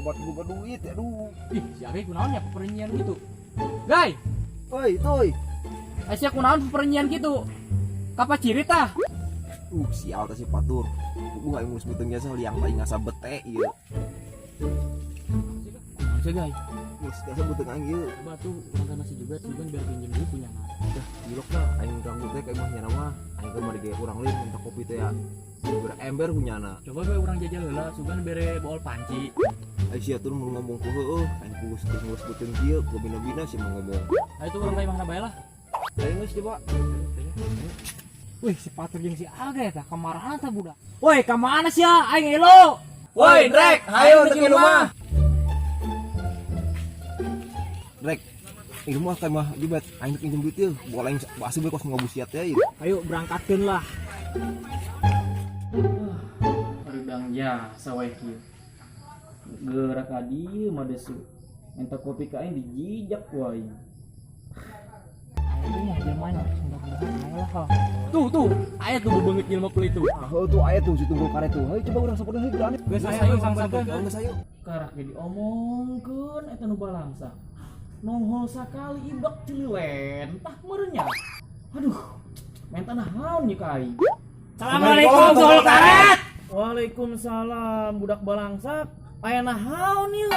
buat buka duit, aduh. Ih, si Age kunaon ya peperenyian gitu. Gai, Oi, toy. Asia kunaon peperenyian gitu. Kapa ciri tah? Sial teh si Patur. Kudu aing geus beuteung jasa liang paling ngasa bete ieu. Kunaon sih, Gai? Geus jasa beuteung aing ieu. Batu makan nasi juga juga biar pinjem dulu punya mah. Dah, gilok dah aing ganggu teh ka imah nya mah. Aing ke mari ge urang lain minta kopi teh ya. Ember punyana. Coba gue orang jajal heula sugan bere bool panci. Aing sia tur mau ngomong ku heueuh, aing geus beuteung kieu, ku bina-bina sih mau ngomong. Itu orang kayak mana bae lah. Aing geus coba. Wih, si Patur jeung si Age tah kamarahan tah budak. Woi, ka mana sih ya? Aing elo. Woi, Drek, hayu teu rumah. Drek, ini rumah teh mah jebet, aing teu pinjem duit ieu. Bola aing basa bae kos ngabusiat teh ieu. Ayo berangkatkeun lah. Redang jasa wae kieu. Gerak ka dieu mah desu. Minta kopi ka aing dijijak ku aing. Aing mah jelema lah. Tuh, aya tuh bebeungeut jelema kulit itu. Ah, tuh aya tuh si tunggul karet tuh. Hayu coba urang sapoda heui berani. Geus ayo sangsakeun. Geus ayo. Karak ge diomongkeun eta nu balangsa. Nongol sakali ibak cililen tah meurenya. Aduh, menta naon nya ka aing. Assalamualaikum soal karet. Waalaikumsalam budak balangsak. Aya naon ieu?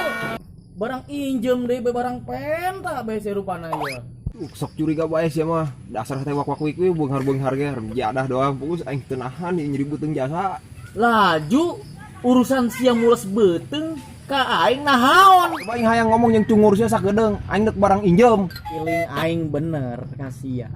Barang injem deui barang penta bae serupana ieu. Sok curiga bae sia mah. Dasar teh wak-wak we beunghar-beunghar ge jadah doang. Fokus aing teu nahan ieu nyeri beuteung jasa. Laju urusan sia mules beuteung ka aing naon? Coba aing hayang ngomong yang cungur sia sakedeung. Aing dek barang injem. Feeling aing bener kasia.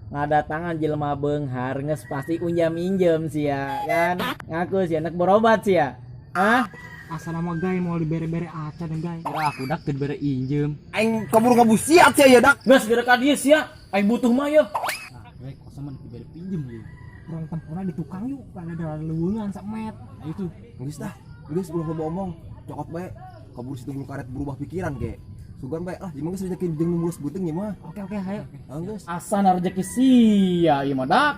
Ngadatangan jelema beunghar geus pasti unjam-injem sia kan. Ngaku sia anak berobat sia. Hah? Asal nama Gai mau dibere-bere aca dan Gai. Kira aku dak dibere injem. Aing kabur ngabusiat sia ya dak. Geus geura ka dieu sia. Aing butuh mah yeuh. Ah, Gai kosan mah dibere pinjem ieu. Urang tempurna di tukang yuk, ada leuweungan samet. Ayo tuh. Geus dah. Geus ulah ngomong. Cokot bae. Kabur si tunggul karet berubah pikiran ge. Sugan bae jeung geus rezeki jeung nu mulus beuteung ieu mah. Oke, hayo. Geus. Asana rezeki sia ieu mah dak.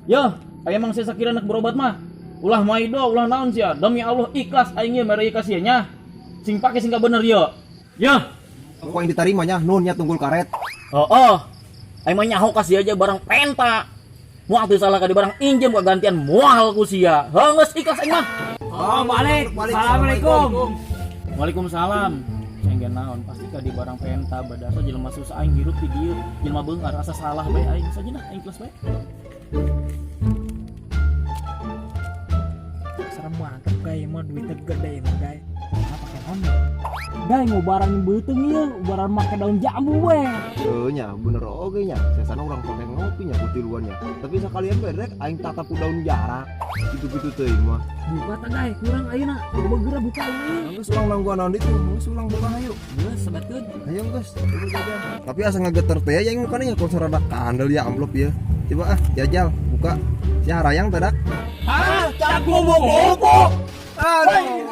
Yo, aya mang saya sakira anak berobat mah. Ulah maido, ulah naon sia. Demi Allah ikhlas aing ge mere ka sia nya. Sing pake sing ka bener ieu. Yo. Aku yang diterima nya nun nya tunggul karet. Oh. Aing mah nyaho ka sia aja barang penta. Moal teu salah ka di barang injem gantian moal ku sia. Geus ikhlas aing mah. Oh, balik. Assalamualaikum. Waalaikumsalam. Senggen naon pasti ka di barang penta badasa jelema susah aing hirup di dieu. Jelema beungar asa salah bae aing sajeuna aing ikhlas bae. Serem mantep Gai mah duitnya gede mah Gai. Apa pakai naon? Gai mau barang beuteung ieu, barang make daun jambu we. Nya bener oge nya. Sesana urang pake ngopi nya kutiluannya. Tapi sakalian bae rek aing tata ku daun jarak. Gitu-gitu teuing mah. Buka teh Gai, kurang ayeuna. Coba geura buka ini. Geus ulang nangguan naon ditu, geus ulang buka hayu. Geus sebatkeun. Ayo geus, coba jajal. Tapi asa ngageter teh ya yang mukana nya kon sarada kandel ya amplop ya. Coba jajal buka. Si harayang teh dak. Ah, cak bubuk. Aduh.